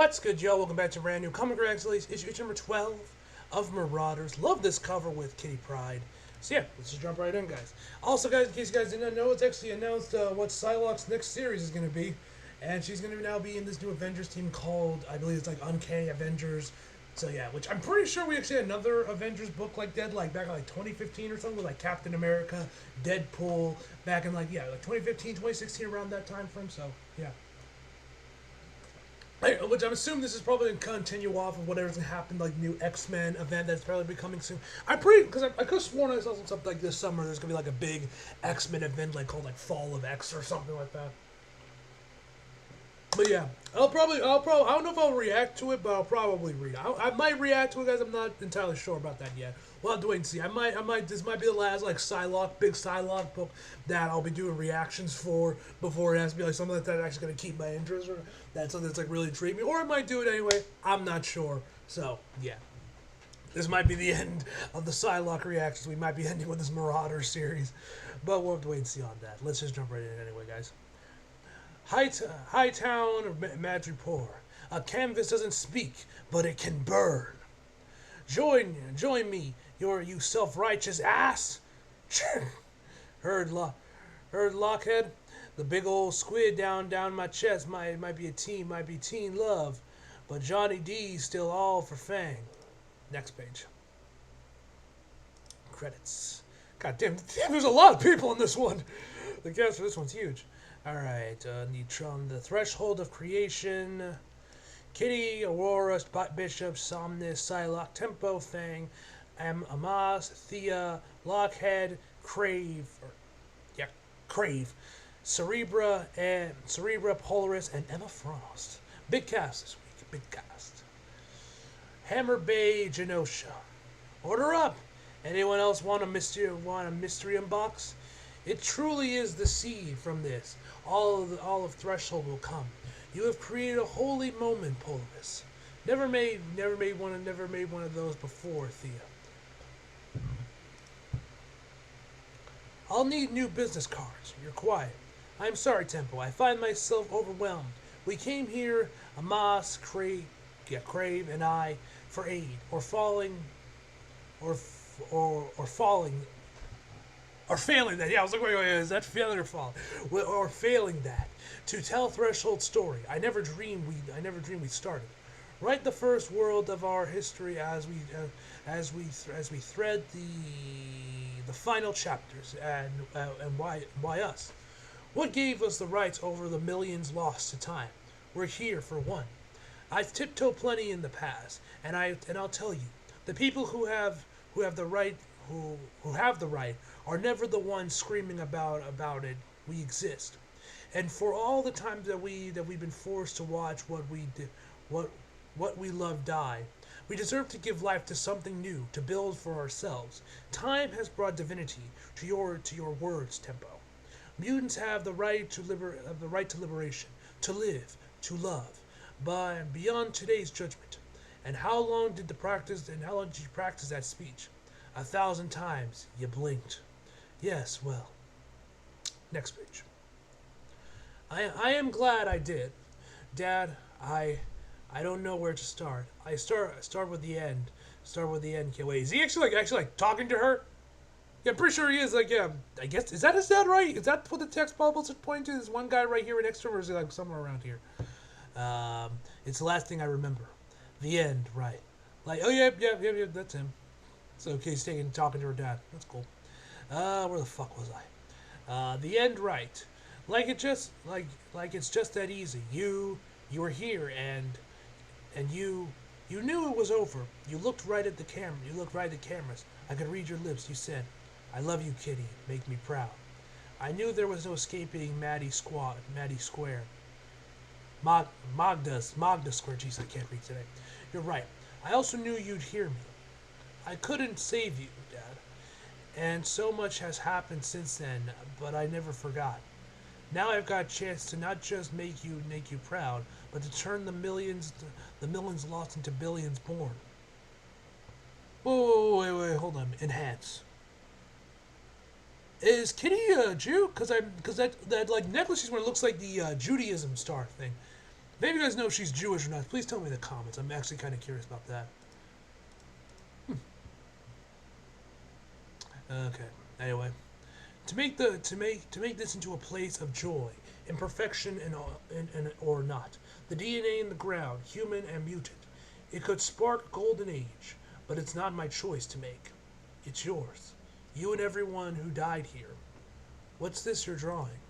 What's good, y'all? Welcome back to brand new Comic Congratulations issue number 12 of Marauders. Love this cover with Kitty Pryde. So yeah, let's just jump right in, guys. Also, guys, in case you guys did not know, it's actually announced what Psylocke's next series is going to be. And she's going to now be in this new Avengers team called, I believe it's like Uncanny Avengers. So yeah, which I'm pretty sure we actually had another Avengers book like that, like back in like 2015 or something, with like Captain America, Deadpool, back in like 2015, 2016, around that time frame. So yeah. Which I'm assuming this is probably going to continue off of whatever's going to happen, like new X-Men event that's probably be coming soon. Because I could have sworn I saw something like this summer. There's going to be like a big X-Men event, like called like Fall of X or something like that. But yeah, I'll probably, I don't know if I'll react to it, but I'll probably read it. I might react to it, guys. I'm not entirely sure about that yet. We'll have to wait and see. This might be the last, like, big Psylocke book that I'll be doing reactions for before it has to be, like, something like that actually going to keep my interest, or that's something that's, like, really intriguing me. Or I might do it anyway. I'm not sure. So, yeah. This might be the end of the Psylocke reactions. We might be ending with this Marauder series. But we'll have to wait and see on that. Let's just jump right in anyway, guys. Hightown of Madripoor. A canvas doesn't speak, but it can burn. Join me, you self-righteous ass. Heard Lockhead? The big old squid down my chest might be teen love, but Johnny D's still all for Fang. Next page. Credits. God damn, there's a lot of people in this one. The cast for this one's huge. Alright, Neutron, the Threshold of Creation, Kitty, Aurora, Bishop, Somnus, Psylocke, Tempo, Fang, Amas, Thea, Lockhead, Crave, Cerebra, Polaris, and Emma Frost. Big cast this week, big cast. Hammer Bay, Genosha. Order up! Anyone else want a mystery unbox? It truly is the seed from this. All of Threshold will come. You have created a holy moment, Polaris. Never made one of those before, Thea. I'll need new business cards. You're quiet. I'm sorry, Tempo. I find myself overwhelmed. We came here, Amas, Crave, and I, for aid, or failing that. Yeah, I was like, wait, is that failing or falling? Or failing that. To tell Threshold's story. I never dreamed we started. Write the first world of our history as we thread the final chapters, and why us? What gave us the rights over the millions lost to time? We're here for one. I've tiptoed plenty in the past, and I'll tell you, the people who have the right are never the ones screaming about it. We exist, and for all the times that we've been forced to watch what we love die, we deserve to give life to something new, to build for ourselves. Time has brought divinity to your words, Tempo. Mutants have the right to liberation, to live, to love, but beyond today's judgment. And how long did you practice that speech? 1,000 times. You blinked. Yes, well. Next page. I am glad I did. Dad, I don't know where to start. I start with the end. Start with the end. Can't wait. Is he actually talking to her? Yeah, I'm pretty sure he is. Like, yeah, I guess, is that his dad, right? Is that what the text bubbles are pointing to? This one guy right here next to him, or is he like somewhere around here? It's the last thing I remember. The end, right. Like, oh yeah, that's him. So, okay, he's talking to her dad. That's cool. Where the fuck was I? The end, right. Like it's just that easy. You were here, and you knew it was over. You looked right at the camera. You looked right at the cameras. I could read your lips. You said, "I love you, Kitty. Make me proud." I knew there was no escaping Maddie Square. Magda Square. Jeez, I can't read today. You're right. I also knew you'd hear me. I couldn't save you, Dad. And so much has happened since then, but I never forgot. Now I've got a chance to not just make you proud, but to turn the millions lost into billions born. Whoa, wait, hold on. Enhance. Is Kitty a Jew? Because that like necklace she's wearing looks like the Judaism star thing. If any of you guys know if she's Jewish or not, please tell me in the comments. I'm actually kind of curious about that. Okay. Anyway, to make this into a place of joy, imperfection and or not, the DNA in the ground, human and mutant, it could spark a golden age, but it's not my choice to make. It's yours. You and everyone who died here. What's this you're drawing?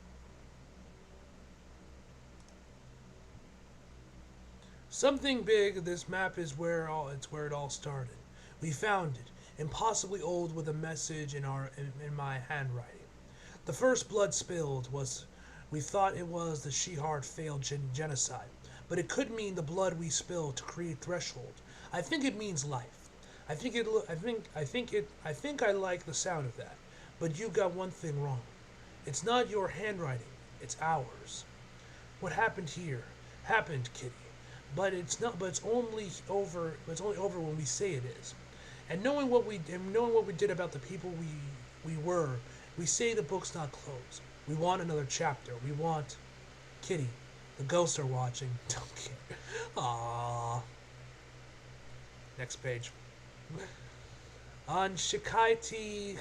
Something big. This map is where it all started. We found it, impossibly old, with a message in my handwriting. The first blood spilled was, we thought it was the Shehart failed genocide, but it could mean the blood we spilled to create Threshold. I think it means life. I think I like the sound of that, but you got one thing wrong. It's not your handwriting, it's ours. What happened here happened, Kitty. But it's not. But it's only over. It's only over when we say it is. And knowing what we did about the people we were, we say the book's not closed. We want another chapter. We want Kitty. The ghosts are watching. Don't care. Aww. Next page. On Shikaiti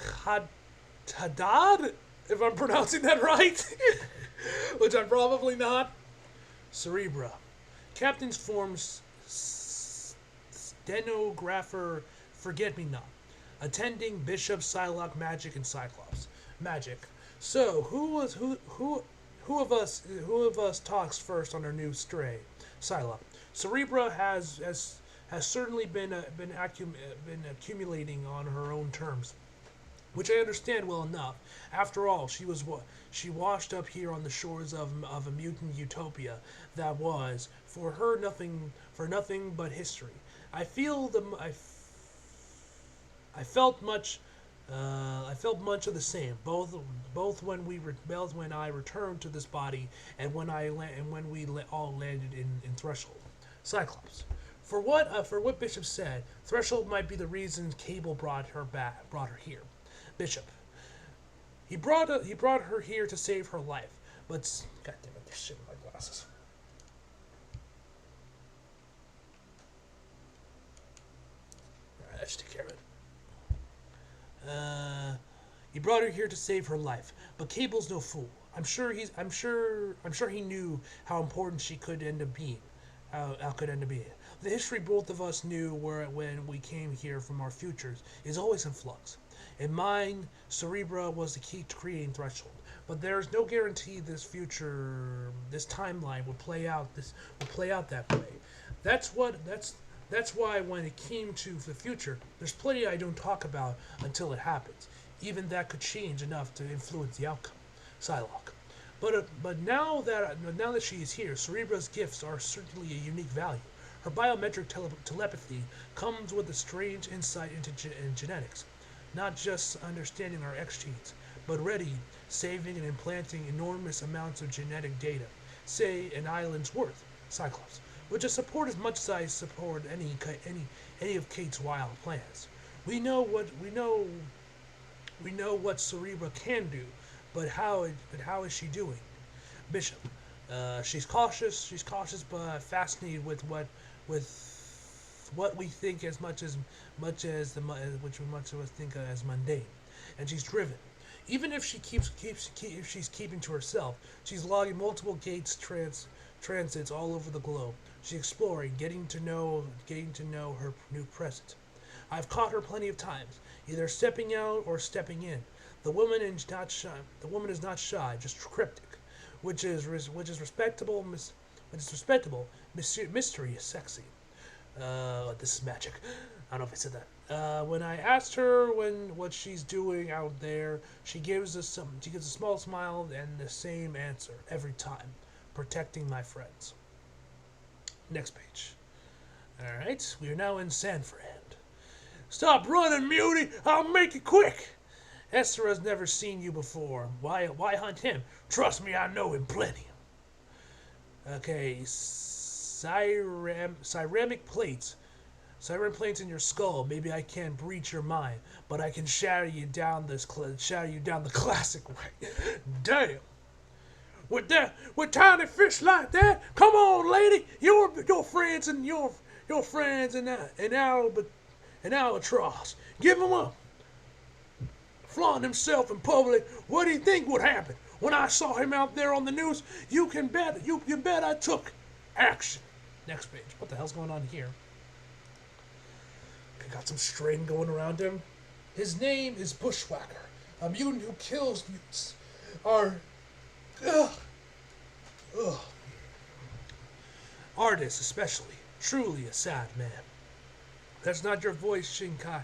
Haddad, if I'm pronouncing that right, which I'm probably not. Cerebra. Captain's forms stenographer forget-me-not. Attending Bishop, Psylocke, Magic, and Cyclops. Magic. So who of us talks first on our new stray? Psylocke. Cerebra has certainly been accumulating on her own terms, which I understand well enough. After all, she washed up here on the shores of a mutant utopia that was for her nothing but history. I felt much of the same, both when I returned to this body and when we all landed in Threshold. Cyclops. For what Bishop said, Threshold might be the reason Cable brought her here. Bishop. He brought her here to save her life, but God damn it, there's shit in my glasses. Alright, I should take care of it. He brought her here to save her life, but Cable's no fool. I'm sure he knew how important she could end up being. How could end up being. The history both of us knew when we came here from our futures is always in flux. In mine, Cerebra was the key to creating Threshold, but there is no guarantee this timeline would play out that way. That's why when it came to the future, there's plenty I don't talk about until it happens. Even that could change enough to influence the outcome. Psylocke. But now that she is here, Cerebra's gifts are certainly a unique value. Her biometric telepathy comes with a strange insight into genetics. Not just understanding our X genes, but ready, saving and implanting enormous amounts of genetic data, say an island's worth, Cyclops, which is support as much as I support any of Kate's wild plans. We know what Cerebra can do, but how is she doing? Bishop. She's cautious but fascinated with what we think as much of us think as mundane, and she's driven. Even if if she's keeping to herself, she's logging multiple gates transits all over the globe. She's exploring, getting to know her new present. I've caught her plenty of times, either stepping out or stepping in. The woman is not shy, just cryptic, which is respectable. Mystery is sexy. This is magic. I don't know if I said that. When I asked her what she's doing out there, she gives a small smile and the same answer every time: protecting my friends. Next page. All right, we are now in Sanford. Stop running, Mutie! I'll make it quick. Esther has never seen you before. Why hunt him? Trust me, I know him plenty. Okay, ceramic plates. Ceramic plates in your skull. Maybe I can't breach your mind, but I can shatter you down the classic way. Damn. with tiny fish like that. Come on, lady, your friends and your friends and albatross. Give him up. Flaunting himself in public. What do you think would happen when I saw him out there on the news? You can bet I took action. Next page. What the hell's going on here? Got some string going around him. His name is Bushwhacker, a mutant who kills mutants. Artists, especially, truly a sad man. That's not your voice, Shinkai.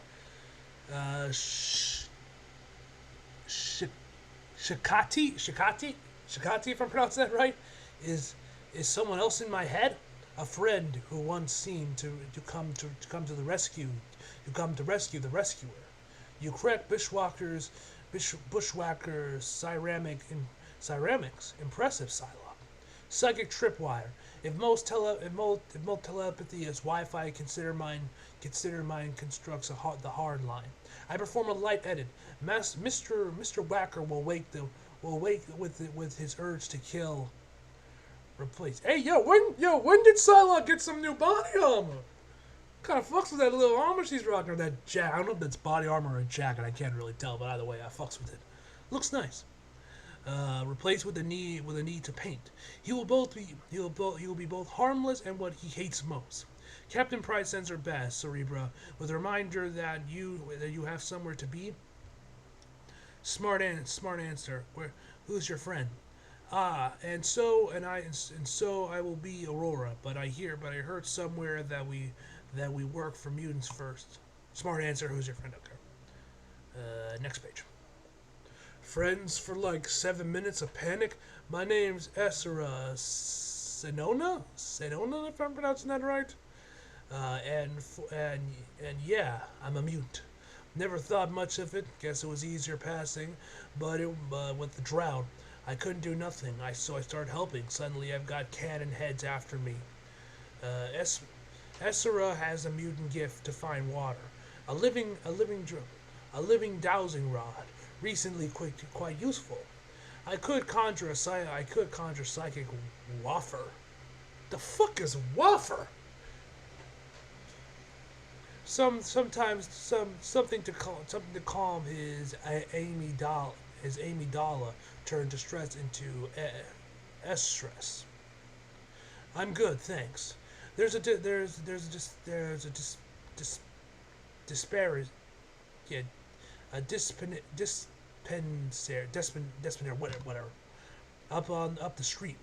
Shikati, if I'm pronouncing that right, is someone else in my head. A friend who once seemed to come to the rescue, the rescuer. You correct Bushwhacker's ceramics impressive Psylocke. Psychic tripwire. If most telepathy is Wi-Fi, consider mine constructs the hard line. I perform a light edit. Mr. Whacker will wake with his urge to kill. Replace. Hey, when did Psylocke get some new body armor? Kind of fucks with that little armor she's rocking, or that jacket. I don't know if that's body armor or a jacket. I can't really tell, but either way, I fucks with it. Looks nice. Replaced with the need to paint. He will be both harmless and what he hates most. Captain Pride sends her best, Cerebra, with a reminder that you have somewhere to be. Smart answer. Who's your friend? And so I will be Aurora. But I heard somewhere that we work for mutants first. Smart answer. Who's your friend? Okay. Next page. Friends for like 7 minutes of panic. My name's Essera Senona, if I'm pronouncing that right. And yeah, I'm a mutant. Never thought much of it. Guess it was easier passing, but with the drought, I couldn't do nothing. So I started helping. Suddenly, I've got cannon heads after me. Essera has a mutant gift to find water, a living dowsing rod. Recently, quite useful. I could conjure psychic waffer. The fuck is waffer? Sometimes something to calm his amygdala turned distress into stress. I'm good, thanks. There's a disparity. Yeah, a dispenser, whatever. Up the street.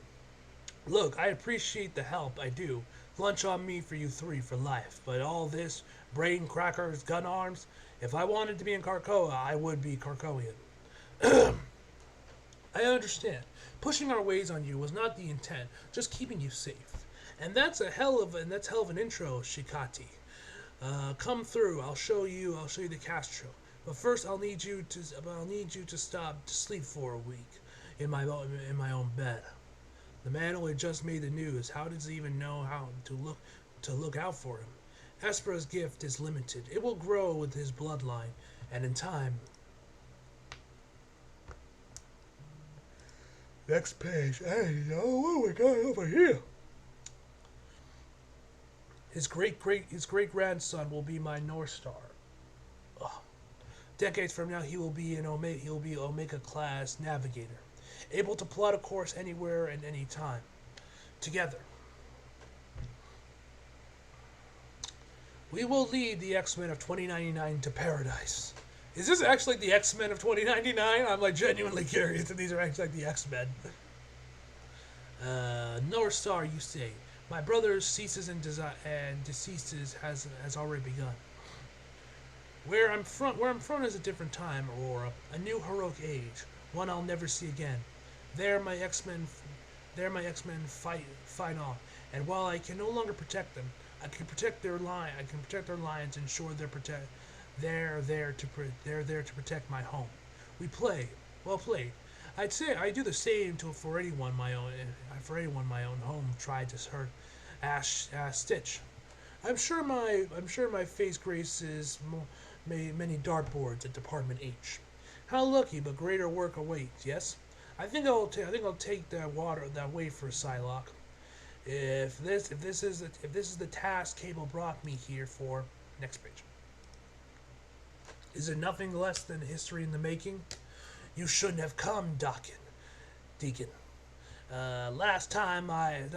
Look, I appreciate the help, I do. Lunch on me for you three for life. But all this, brain crackers, gun arms, if I wanted to be in Krakoa, I would be Krakoian. I understand. Pushing our ways on you was not the intent, just keeping you safe. And that's hell of an intro, Shikati. Come through. I'll show you the Castro. But first, I'll need you to stop to sleep for a week in my own bed. The man only just made the news. How does he even know how to look out for him? Espera's gift is limited. It will grow with his bloodline, and in time. Next page. Hey, what we got over here? His great grandson will be my North Star. Ugh. Decades from now, he will be Omega class navigator, able to plot a course anywhere and any time. Together, we will lead the X-Men of 2099 to paradise. Is this actually the X-Men of 2099? I'm like genuinely curious if these are actually like the X-Men. North Star, you say. My brother ceases and deceases has already begun. Where I'm from is a different time, Aurora. A new heroic age, one I'll never see again. There my X-Men fight on, and while I can no longer protect them, I can protect their line. I can protect their lines, and ensure they're there to protect my home. We play, well played. I'd say I do the same for anyone my own home tried to hurt Ash Stitch. I'm sure my face graces many dartboards at Department H. How lucky, but greater work awaits. Yes, I think I'll take that way for Psylocke. If this is the task Cable brought me here for, next page. Is it nothing less than history in the making? You shouldn't have come, Deacon. Last time I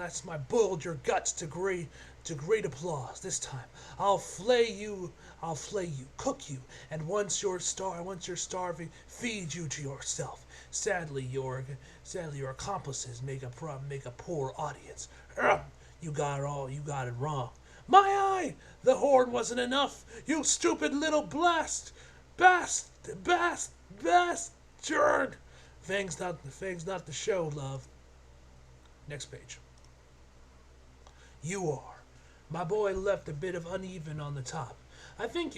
boiled your guts to great applause. This time I'll flay you, cook you, and once you're starving, feed you to yourself. Sadly, your accomplices make a poor audience. You got it wrong. My eye! The horn wasn't enough. You stupid little bastard. Fang's not the show, love. Next page. You are. My boy left a bit of uneven on the top. I think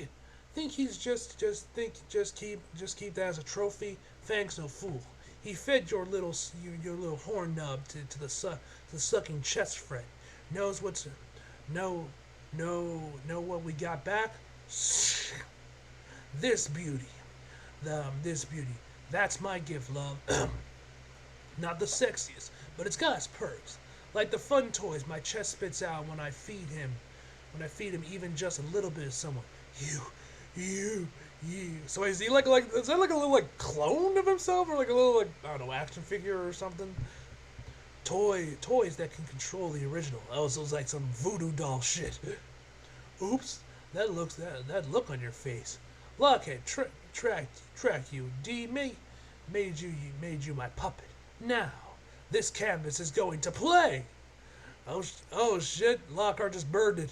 he's just keep that as a trophy. Fang's no fool. He fed your little horn nub to the sucking chest fret. Know what we got back? This beauty. This beauty. That's my gift, love. Not the sexiest, but it's got its perks. Like the fun toys my chest spits out when I feed him even just a little bit of someone. You. So is he is that like a little like clone of himself, or like a little like, I don't know, action figure or something? Toys that can control the original. That was like some voodoo doll shit. Oops, that look on your face. Lockhead track you. D made you my puppet. Now this canvas is going to play. Oh shit! Lockhart just burned it.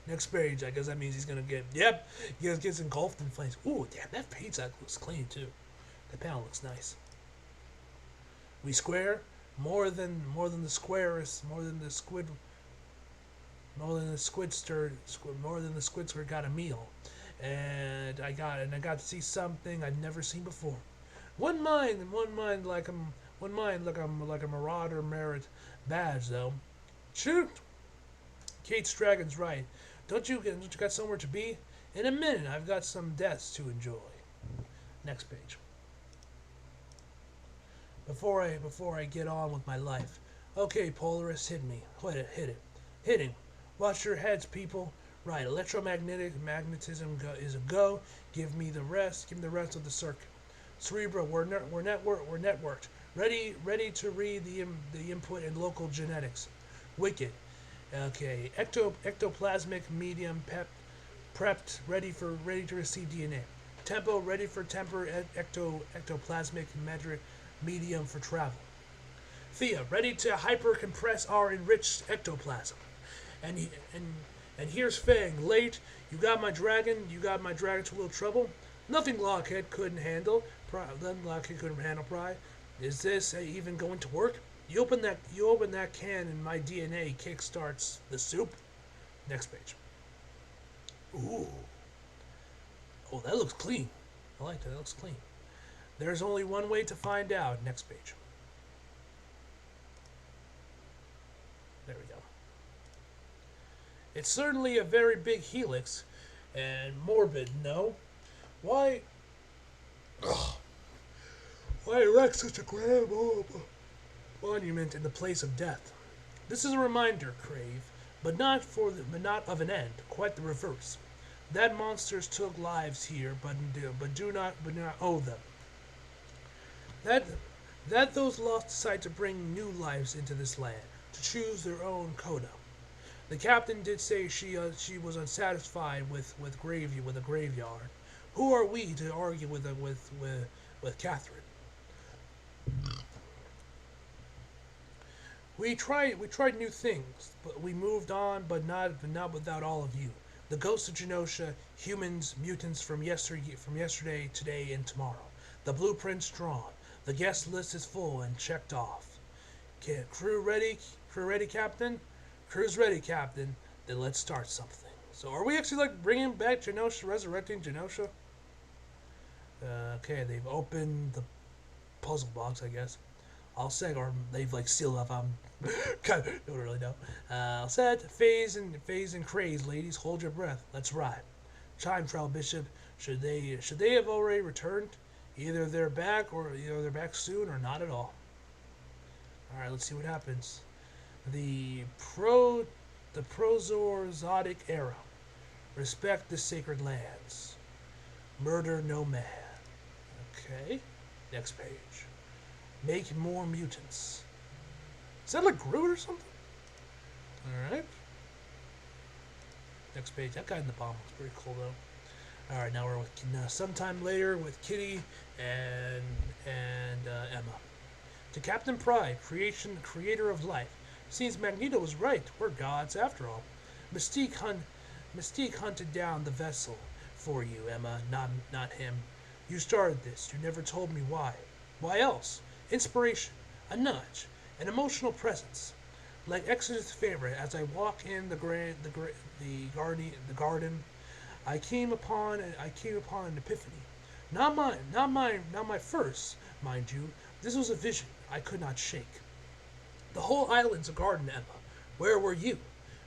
Next page. I guess that means he's gonna get. Yep, he gets engulfed in flames. Ooh, damn! That page looks clean too. The panel looks nice. We square more than the squarest, more than the squidster got a meal, and I got to see something I'd never seen before. One mind like a Marauder merit badge though. Shoot! Kate's Dragon's right. Don't you got somewhere to be? In a minute, I've got some deaths to enjoy. Next page. Before I get on with my life. Okay, Polaris, hit me. Hit it. Hitting. Watch your heads, people. Right, magnetism is a go. Give me the rest. Give me the rest of the circuit. Cerebro, we're networked. Ready to read the input in local genetics. Wicked. Okay, ectoplasmic medium prepped, ready to receive DNA. Tempo, ready for temper ectoplasmic medium for travel. Thea, ready to hypercompress our enriched ectoplasm. And here's Fang, late. You got my dragon to a little trouble. Nothing Lockhead couldn't handle. Pride. Is this even going to work? You open that can and my DNA kickstarts the soup. Next page. Ooh. Oh, that looks clean. I like that. That looks clean. There's only one way to find out. Next page. There we go. It's certainly a very big helix and morbid, no? Why erect such a grand monument in the place of death? This is a reminder, Crave, but not of an end. Quite the reverse. That monsters took lives here, but do not owe them. That those lost decide to bring new lives into this land, to choose their own coda. The captain did say she was unsatisfied with a graveyard. Who are we to argue with Catherine? We tried new things, but we moved on, but not without all of you. The ghosts of Genosha, humans, mutants from yesterday, today, and tomorrow. The blueprint's drawn. The guest list is full and checked off. Okay, crew ready, Captain? Crew's ready, Captain. Then let's start something. So are we actually like bringing back Genosha, resurrecting Genosha? Okay, they've opened the puzzle box, I guess. All set, or they've like sealed up. Don't really know. All set. Phase and craze, ladies. Hold your breath. Let's ride. Time trial, Bishop. Should they have already returned? Either they're back soon or not at all. All right, let's see what happens. The pro, the Prozorzotic era. Respect the sacred lands. Murder no man. Okay. Next page. Make more mutants. Is that like Groot or something? Alright. Next page. That guy in the bomb looks pretty cool though. Alright, now we're with sometime later with Kitty and Emma. To Captain Pride, creator of life. Seems Magneto was right. We're gods after all. Mystique hunted down the vessel for you, Emma, not him. You started this. You never told me why. Why else? Inspiration, a nudge, an emotional presence. Like Exodus' favorite, as I walk in the garden, I came upon an epiphany. Not my first, mind you. This was a vision I could not shake. The whole island's a garden, Emma. Where were you?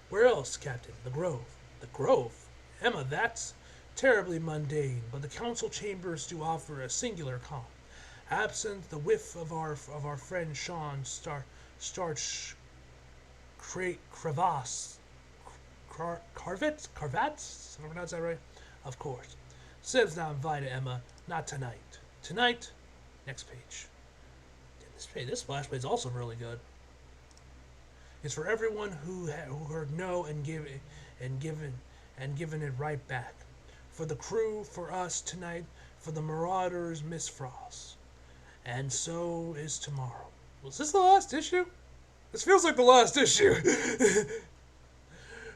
Where else, Captain? The Grove. The Grove? Emma, that's terribly mundane, but the council chambers do offer a singular calm. Absent the whiff of our friend Sean Starch Cravats, Carvats? Did I pronounce that right? Of course. Seb's not invited, Emma. Not tonight. Tonight? Next page. This splash page is also really good. It's for everyone who heard no and given it right back. For the crew, for us tonight, for the Marauders, Miss Frost. And so is tomorrow. Was this the last issue? This feels like the last issue.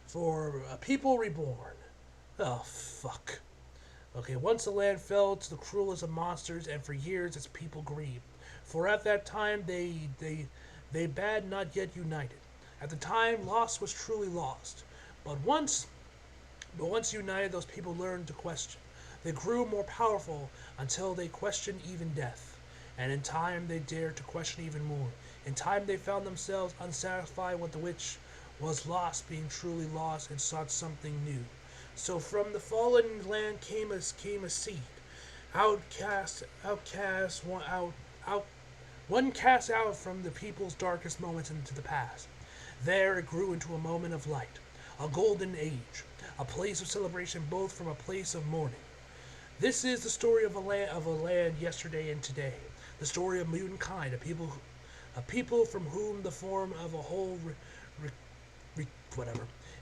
For a people reborn. Oh, fuck. Okay, once the land fell to the cruelest of monsters, and for years its people grieved. For at that time they bad not yet united. At the time, lost was truly lost. But once united, those people learned to question. They grew more powerful until they questioned even death. And in time, they dared to question even more. In time, they found themselves unsatisfied with which was lost, being truly lost, and sought something new. So from the fallen land came a seed, one cast out from the people's darkest moments into the past. There it grew into a moment of light, a golden age, a place of celebration, both from a place of mourning. This is the story of a land yesterday and today. The story of mutant kind, a people from whom the form of a whole,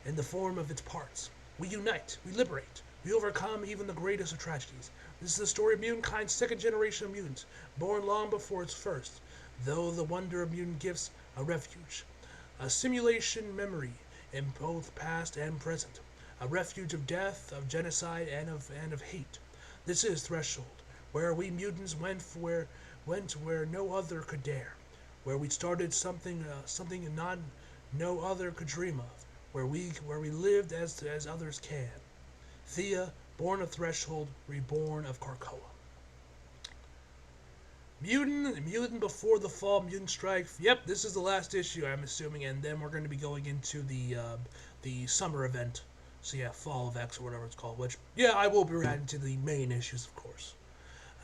in the form of its parts. We unite, we liberate, we overcome even the greatest of tragedies. This is the story of mutant kind's second generation of mutants, born long before its first, though the wonder of mutant gifts a refuge, a simulation memory in both past and present, a refuge of death, of genocide, and of hate. This is Threshold, where we mutants went where no other could dare, where we started something no other could dream of, where we lived as others can. Thea, born of Threshold, reborn of Krakoa. Mutant before the fall, mutant strike. Yep, this is the last issue, I'm assuming, and then we're going to be going into the summer event. So yeah, Fall of X or whatever it's called. Which yeah, I will be adding to the main issues, of course.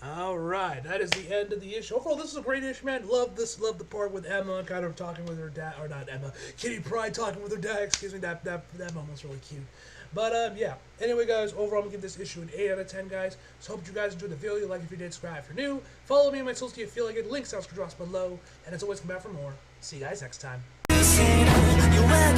All right, that is the end of the issue. Overall, this is a great issue, man. Love this. Love the part with Emma kind of talking with her dad, or not Emma, Kitty Pryde talking with her dad. Excuse me, that moment was really cute. But yeah. Anyway, guys, overall, I'm gonna give this issue an 8 out of 10, guys. So hope you guys enjoyed the video. Like if you did, subscribe if you're new. Follow me on my socials if you feel like it. Links down drops below. And as always, come back for more. See you guys next time. She's too bad.